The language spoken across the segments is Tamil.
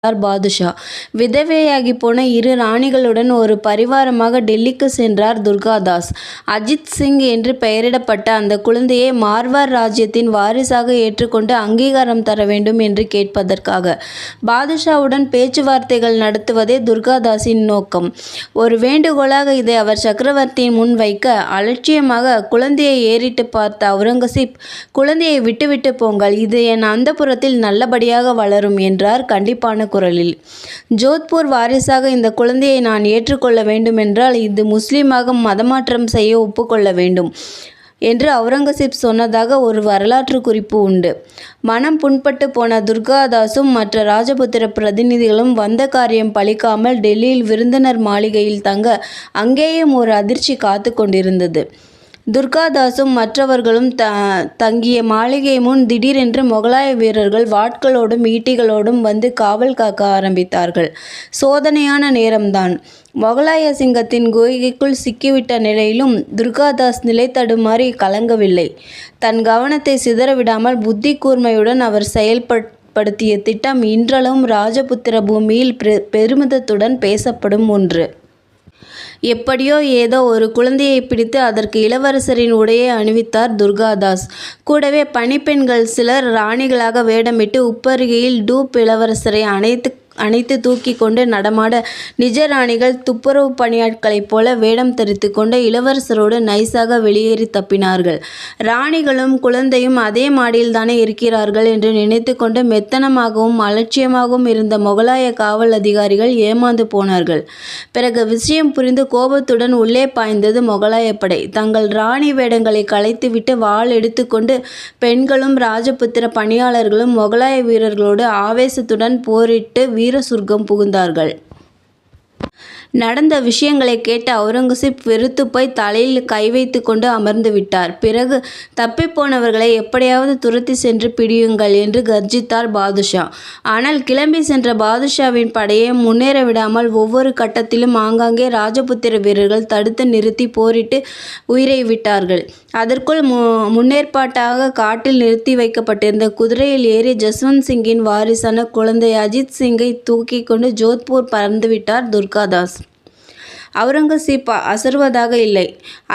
பாதுஷா. விதவையாகி போன 2 ராணிகளுடன் ஒரு பரிவாரமாக டெல்லிக்கு சென்றார் துர்காதாஸ். அஜித் சிங் என்று பெயரிடப்பட்ட அந்த குழந்தையை மார்வார் ராஜ்யத்தின் வாரிசாக ஏற்றுக்கொண்டு அங்கீகாரம் தர வேண்டும் என்று கேட்பதற்காக. பாதுஷாவுடன் பேச்சுவார்த்தைகள் நடத்துவதே துர்காதாஸின் நோக்கம். ஒரு வேண்டுகோளாக இதை அவர் சக்கரவர்த்தியின் முன் வைக்க, அலட்சியமாக குழந்தையை ஏறிட்டு பார்த்த அவுரங்கசீப், குழந்தையை விட்டுவிட்டு போங்கள், இது என் அந்தப்புரத்தில் நல்லபடியாக வளரும் என்றார் கண்டிப்பான குரலில். ஜோத்பூர் வாரிசாக இந்த குழந்தையை நான் ஏற்றுக்கொள்ள வேண்டுமென்றால் இது முஸ்லீமாக மதமாற்றம் செய்ய ஒப்புக்கொள்ள வேண்டும் என்று அவுரங்கசீப் சொன்னதாக ஒரு வரலாற்று குறிப்பு உண்டு. மனம் புண்பட்டு போன துர்காதாஸும் மற்ற ராஜபுத்திர பிரதிநிதிகளும் வந்த காரியம் பலிக்காமல் டெல்லியில் விருந்தினர் மாளிகையில் தங்க அங்கேயும் ஒரு அதிர்ச்சி காத்து கொண்டிருந்தது. துர்காதாஸும் மற்றவர்களும் தங்கிய மாளிகை முன் திடீரென்று முகலாய வீரர்கள் வாட்களோடும் ஈட்டிகளோடும் வந்து காவல் காக்க ஆரம்பித்தார்கள். சோதனையான நேரம்தான். முகலாய சிங்கத்தின் குகைக்குள் சிக்கிவிட்ட நிலையிலும் துர்காதாஸ் நிலை தடுமாறி கலங்கவில்லை. தன் கவனத்தை சிதறவிடாமல் புத்தி கூர்மையுடன் அவர் செயல்படுத்திய திட்டம் இன்றளவும் ராஜபுத்திர பூமியில் பெருமிதத்துடன் பேசப்படும் ஒன்று. எப்படியோ ஏதோ ஒரு குழந்தையை பிடித்து அதற்கு இளவரசரின் உடையை அணிவித்தார் துர்காதாஸ். கூடவே பணிப்பெண்கள் சிலர் ராணிகளாக வேடமிட்டு உப்பருகையில் டூப் இளவரசரை அணைத்து தூக்கி கொண்டு நடமாட, நிஜ ராணிகள் துப்புரவு பணியாட்களைப் போல வேடம் தரித்து கொண்டு இளவரசரோடு நைசாக வெளியேறி தப்பினார்கள். ராணிகளும் குழந்தையும் அதே மாடியில் தானே இருக்கிறார்கள் என்று நினைத்து கொண்டு மெத்தனமாகவும் அலட்சியமாகவும் இருந்த முகலாய காவல் அதிகாரிகள் ஏமாந்து போனார்கள். பிறகு விஷயம் புரிந்து கோபத்துடன் உள்ளே பாய்ந்தது முகலாய படை. தங்கள் ராணி வேடங்களை களைத்துவிட்டு வாள் எடுத்துக்கொண்டு பெண்களும் ராஜபுத்திர பணியாளர்களும் முகலாய வீரர்களோடு ஆவேசத்துடன் போரிட்டு வீர சொர்க்கம் புகுந்தார்கள். நடந்த விஷயங்களை கேட்ட அவுரங்கசீப் வெறுத்து போய் தலையில் கை வைத்து கொண்டு அமர்ந்து விட்டார். பிறகு தப்பிப்போனவர்களை எப்படியாவது துரத்தி சென்று பிடியுங்கள் என்று கர்ஜித்தார் பாதுஷா. ஆனால் கிளம்பி சென்ற பாதுஷாவின் படையை முன்னேற விடாமல் ஒவ்வொரு கட்டத்திலும் ஆங்காங்கே ராஜபுத்திர வீரர்கள் தடுத்து நிறுத்தி போரிட்டு உயிரை விட்டார்கள். அதற்குள் முன்னேற்பாட்டாக காட்டில் நிறுத்தி வைக்கப்பட்டிருந்த குதிரையில் ஏறி ஜஸ்வந்த் சிங்கின் வாரிசான குழந்தை அஜித் சிங்கை தூக்கி கொண்டு ஜோத்பூர் பறந்துவிட்டார் துர்காதாஸ். அவுரங்கசீப் அசர்வதாக இல்லை.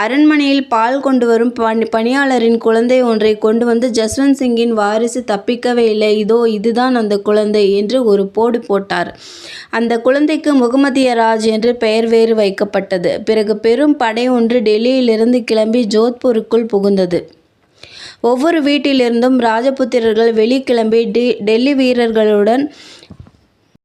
அரண்மனையில் பால் கொண்டு வரும் பணியாளரின் குழந்தை ஒன்றை கொண்டு வந்து ஜஸ்வந்த் சிங்கின் வாரிசு தப்பிக்கவே இல்லை, இதோ இதுதான் அந்த குழந்தை என்று ஒரு போடு போட்டார். அந்த குழந்தைக்கு முகமதிய ராஜ் என்று பெயர் வேறு வைக்கப்பட்டது. பிறகு பெரும் படை ஒன்று டெல்லியிலிருந்து கிளம்பி ஜோத்பூருக்குள் புகுந்தது. ஒவ்வொரு வீட்டிலிருந்தும் ராஜபுத்திரர்கள் வெளிக்கிளம்பி டெல்லி வீரர்களுடன்